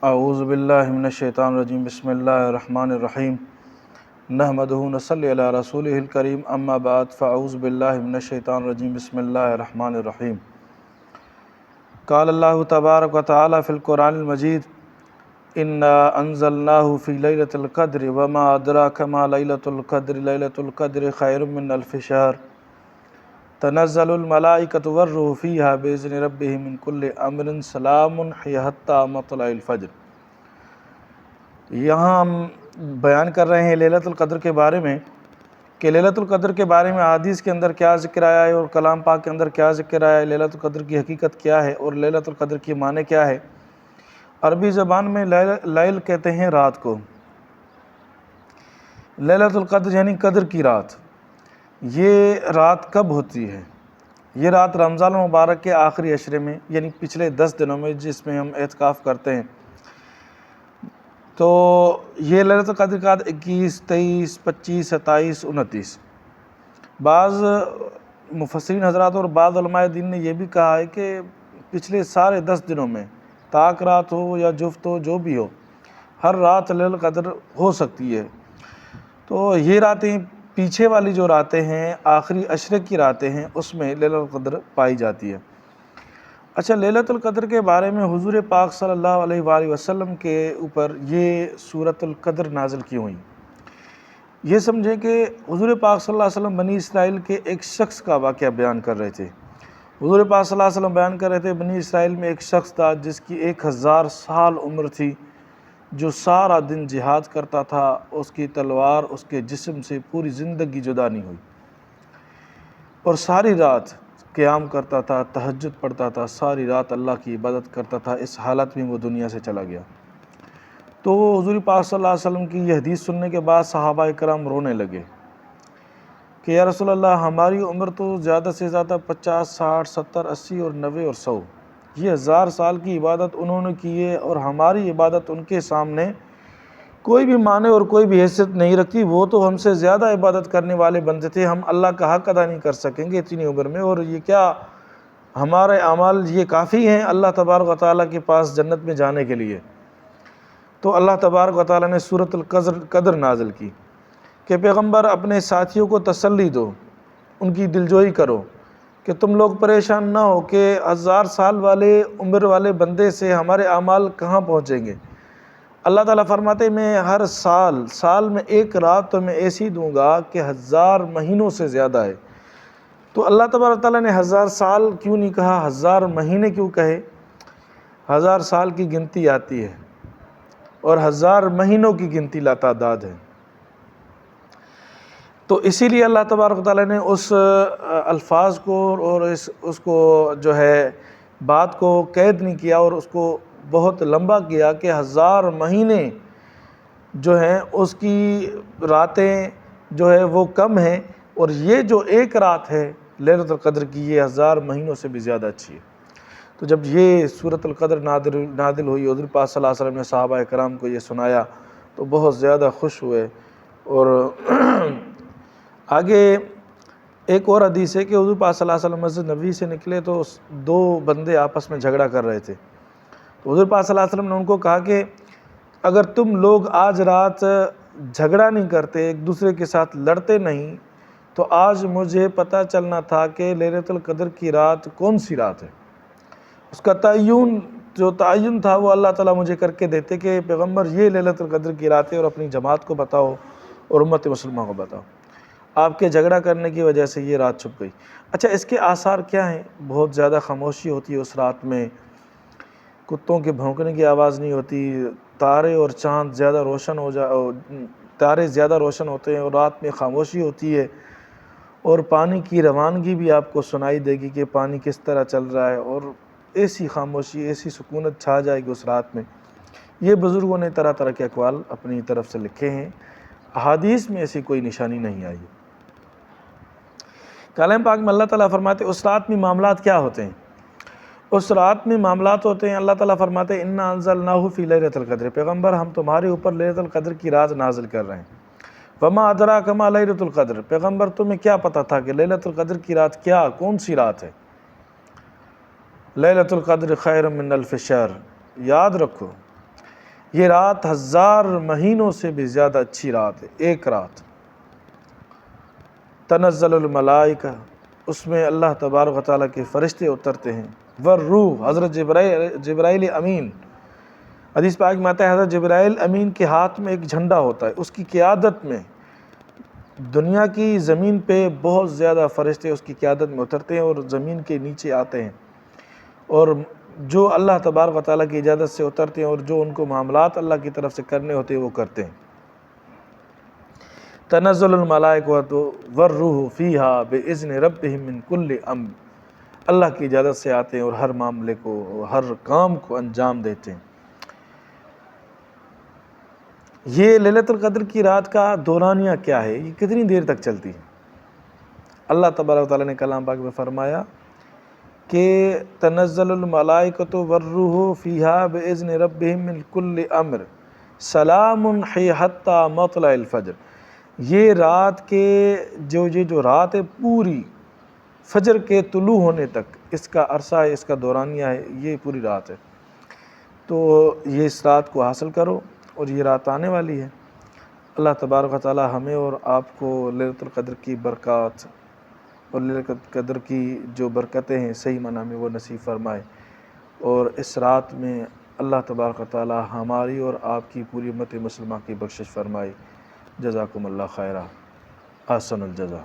اعوذ باللہ من الشیطان الرجیم بسم اللہ الرحمن الرحیم نحمدہ ونصلی علی رسولہ الکریم اما بعد فاعوذ باللہ من الشیطان الرجیم بسم اللہ الرحمن الرحیم قال اللہ تبارک و تعالی فی القرآن المجید انا انزلناہ فی لیلۃ القدر وما ادراک ما لیلۃ القدر لیلۃ القدر خیر من الف شہر تنزل الملائکۃ والروح فیہا بإذن ربہم من کل امر سلام ہی حتی مطلع الفجر۔ یہاں ہم بیان کر رہے ہیں لیلۃ القدر کے بارے میں کہ لیلۃ القدر کے بارے میں احادیث کے اندر کیا ذکر آیا ہے اور کلام پاک کے اندر کیا ذکر آیا ہے، لیلۃ القدر کی حقیقت کیا ہے اور لیلۃ القدر کی معنی کیا ہے۔ عربی زبان میں لیل کہتے ہیں رات کو، لیلۃ القدر یعنی قدر کی رات۔ یہ رات کب ہوتی ہے؟ یہ رات رمضان المبارک کے آخری عشرے میں یعنی پچھلے 10 دنوں میں جس میں ہم اعتکاف کرتے ہیں، تو یہ لیلۃ القدر کا 21، 23، 25، 27، 29۔ بعض مفسرین حضرات اور بعض علماء دین نے یہ بھی کہا ہے کہ پچھلے سارے 10 دنوں میں طاق رات ہو یا جفت ہو، جو بھی ہو، ہر رات لیلۃ القدر ہو سکتی ہے۔ تو یہ راتیں پیچھے والی جو راتیں ہیں، آخری عشرے کی راتیں ہیں، اس میں لیلۃ القدر پائی جاتی ہے۔ اچھا، لیلۃ القدر کے بارے میں حضور پاک صلی اللہ علیہ وآلہ وسلم کے اوپر یہ سورۃ القدر نازل کی ہوئی۔ یہ سمجھیں کہ حضور پاک صلی اللہ علیہ وسلم بنی اسرائیل کے ایک شخص کا واقعہ بیان کر رہے تھے۔ حضور پاک صلی اللہ علیہ وسلم بیان کر رہے تھے بنی اسرائیل میں ایک شخص تھا جس کی 1000 سال عمر تھی، جو سارا دن جہاد کرتا تھا، اس کی تلوار اس کے جسم سے پوری زندگی جدا نہیں ہوئی، اور ساری رات قیام کرتا تھا، تہجد پڑھتا تھا، ساری رات اللہ کی عبادت کرتا تھا۔ اس حالت میں وہ دنیا سے چلا گیا۔ تو حضور پاک صلی اللہ علیہ وسلم کی یہ حدیث سننے کے بعد صحابہ کرام رونے لگے کہ یا رسول اللہ، ہماری عمر تو زیادہ سے زیادہ 50، 60، 70، 80 اور 90 اور 100، یہ 1000 سال کی عبادت انہوں نے کی ہے، اور ہماری عبادت ان کے سامنے کوئی بھی معنی اور کوئی بھی حیثیت نہیں رکھتی۔ وہ تو ہم سے زیادہ عبادت کرنے والے بندے تھے، ہم اللہ کا حق ادا نہیں کر سکیں گے اتنی عمر میں، اور یہ کیا ہمارے اعمال یہ کافی ہیں اللہ تبارک و تعالیٰ کے پاس جنت میں جانے کے لیے؟ تو اللہ تبارک و تعالیٰ نے سورۃ القدر نازل کی کہ پیغمبر اپنے ساتھیوں کو تسلی دو، ان کی دلجوئی کرو کہ تم لوگ پریشان نہ ہو کہ 1000 سال والے عمر والے بندے سے ہمارے اعمال کہاں پہنچیں گے۔ اللہ تعالیٰ فرماتے میں ہر سال میں ایک رات تو میں ایسی دوں گا کہ 1000 مہینوں سے زیادہ ہے۔ تو اللہ تبارک تعالیٰ نے 1000 سال کیوں نہیں کہا، 1000 مہینے کیوں کہے؟ 1000 سال کی گنتی آتی ہے اور 1000 مہینوں کی گنتی لاتعداد ہے۔ تو اسی لیے اللہ تبارک تعالیٰ نے اس الفاظ کو اور اس کو جو ہے بات کو قید نہیں کیا اور اس کو بہت لمبا کیا کہ 1000 مہینے جو ہیں اس کی راتیں جو ہے وہ کم ہیں، اور یہ جو ایک رات ہے لیلۃ القدر کی، یہ 1000 مہینوں سے بھی زیادہ اچھی ہے۔ تو جب یہ سورۃ القدر نازل ہوئی، حضور پاک صلی اللہ علیہ وسلم نے صحابہ کرام کو یہ سنایا تو بہت زیادہ خوش ہوئے۔ اور آگے ایک اور حدیث ہے کہ حضور پاک صلی اللہ علیہ وسلم مسجد نبوی سے نکلے تو 2 بندے آپس میں جھگڑا کر رہے تھے۔ تو حضور پاک صلی اللہ علیہ وسلم نے ان کو کہا کہ اگر تم لوگ آج رات جھگڑا نہیں کرتے، ایک دوسرے کے ساتھ لڑتے نہیں، تو آج مجھے پتہ چلنا تھا کہ لیلۃ القدر کی رات کون سی رات ہے۔ اس کا تعین تھا وہ اللہ تعالیٰ مجھے کر کے دیتے کہ پیغمبر یہ لیلۃ القدر کی رات ہے، اور اپنی جماعت کو بتاؤ اور امت مسلمہ کو بتاؤ۔ آپ کے جھگڑا کرنے کی وجہ سے یہ رات چھپ گئی۔ اچھا، اس کے آثار کیا ہیں؟ بہت زیادہ خاموشی ہوتی ہے اس رات میں، کتوں کے بھونکنے کی آواز نہیں ہوتی، تارے اور چاند زیادہ روشن ہوتے ہیں، اور رات میں خاموشی ہوتی ہے، اور پانی کی روانگی بھی آپ کو سنائی دے گی کہ پانی کس طرح چل رہا ہے، اور ایسی خاموشی، ایسی سکونت چھا جائے گی اس رات میں۔ یہ بزرگوں نے طرح طرح کے اقوال اپنی طرف سے لکھے ہیں، احادیث میں ایسی کوئی نشانی نہیں آئی۔ کلام پاک میں اللہ تعالیٰ فرماتے اس رات میں معاملات کیا ہوتے ہیں؟ اس رات میں معاملات ہوتے ہیں، اللہ تعالیٰ فرماتے ہیں انا انزلناہ فی لیلۃ القدر، پیغمبر ہم تمہارے اوپر لیلۃ القدر کی رات نازل کر رہے ہیں۔ وما ادراک ما لیلۃ القدر، پیغمبر تمہیں کیا پتہ تھا کہ لیلۃ القدر کی رات کون سی رات ہے؟ لیلۃ القدر خیر من الف شہر، یاد رکھو یہ رات 1000 مہینوں سے بھی زیادہ اچھی رات ہے، ایک رات۔ تنزل الملائکہ، اس میں اللہ تبارک و تعالیٰ کے فرشتے اترتے ہیں، والروح، حضرت جبرائیل امین، حدیث پاک میں آتا ہے حضرت جبرائیل امین کے ہاتھ میں ایک جھنڈا ہوتا ہے، اس کی قیادت میں دنیا کی زمین پہ بہت زیادہ فرشتے اس کی قیادت میں اترتے ہیں اور زمین کے نیچے آتے ہیں، اور جو اللہ تبارک و تعالیٰ کی اجازت سے اترتے ہیں اور جو ان کو معاملات اللہ کی طرف سے کرنے ہوتے ہیں وہ کرتے ہیں۔ تنزل الملائکۃ والروح فیہا بإذن ربہم من کل امر، اللہ کی اجازت سے آتے ہیں اور ہر معاملے کو، ہر کام کو انجام دیتے ہیں۔ یہ لیلۃ القدر کی رات کا دورانیہ کیا ہے، یہ کتنی دیر تک چلتی ہے؟ اللہ تبارک و تعالیٰ نے کلام پاک میں فرمایا کہ تنزل الملائکۃ والروح فیہا بإذن ربہم من کل امر سلام ہی حتی مطلع الفجر۔ یہ رات کے جو رات ہے پوری فجر کے طلوع ہونے تک اس کا عرصہ ہے، اس کا دورانیہ ہے، یہ پوری رات ہے۔ تو یہ اس رات کو حاصل کرو، اور یہ رات آنے والی ہے۔ اللہ تبارک و تعالی ہمیں اور آپ کو لیلۃ القدر کی برکات اور لیلۃ القدر کی جو برکتیں ہیں صحیح معنی میں وہ نصیب فرمائے، اور اس رات میں اللہ تبارک و تعالی ہماری اور آپ کی پوری امت مسلمہ کی بخشش فرمائے۔ جزاکم اللہ خیرہ، احسن الجزا۔